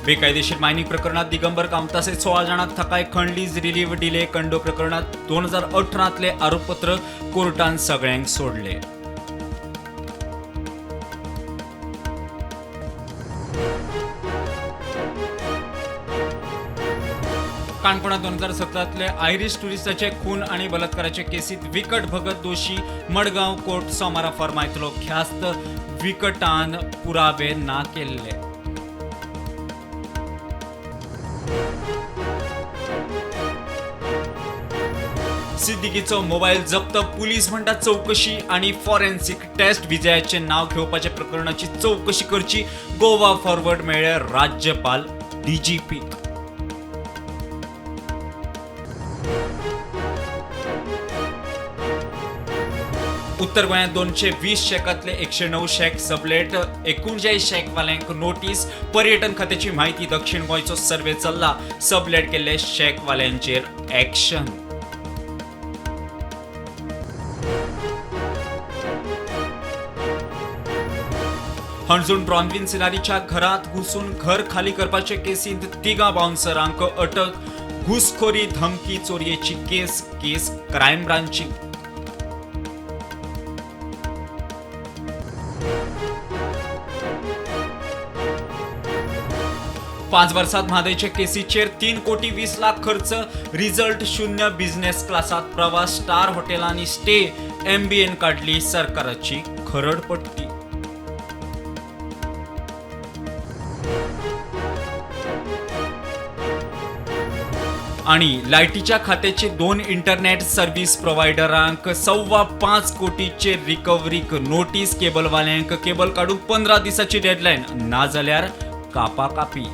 बेकायदेशीर मायनिंग प्रकरणात दिगंबर कामता सहित 16 जाणांक थाकाय खंडलीज रिलीव दिले. कंडो प्रकरणात 2018तले आरोपपत्र कोर्टान सगळ्यांक सोडले. काणकोणात 2017तले आयरिश टुरिस्टाचे खून आणि बलात्काराचे केसीत विकट भगत दोशी मडगांव कोर्ट सोमारा फरमायतलो. ख्यास्त विकटान पुरावे ना केल्ले. सिद्दीकीचो मोबाईल जप्त. पुलीस म्हणटा चौकशी आणि फॉरेन्सिक टेस्ट. विजयाचे नाव घेवपाच्या प्रकरणाची चौकशी करची. गोवा फॉरवर्ड मेळ्ळे राज्यपाल DGP. उत्तर गोंयांत 220 शेकातले 109 शेक सबलेट. 39 शेकवाल्यांक नोटीस. पर्यटन खात्याची माहिती. दक्षिण गोंयचो सर्वे चल्ला. सबलेट केल्ले शेकवाल्यांचेर एक्शन. हणजूण ब्रॉन्विन सिनारीच्या घरात घुसून घर खाली करपाचे केसींत 3 बाउन्सरांक अटक. घुसखोरी धमकी चोरयेची केस क्रायम ब्रांचची. पाच वर्षात म्हादयचे केसीचेर 3 कोटी 20 लाख खर्च. रिझल्ट शून्य. बिझनेस क्लासात प्रवास. स्टार हॉटेलांनी स्टे. MBN काढली सरकाराची खरडपट्टी. आणि लायटीच्या खात्याचे 2 इंटरनेट सर्व्हिस प्रोव्हायडरांक 5.25 कोटीचे रिकव्हरीक नोटीस. केबलवाल्यांक केबल काढून 15 दिसाची डेडलाईन. ना जाल्यार कापाकापी.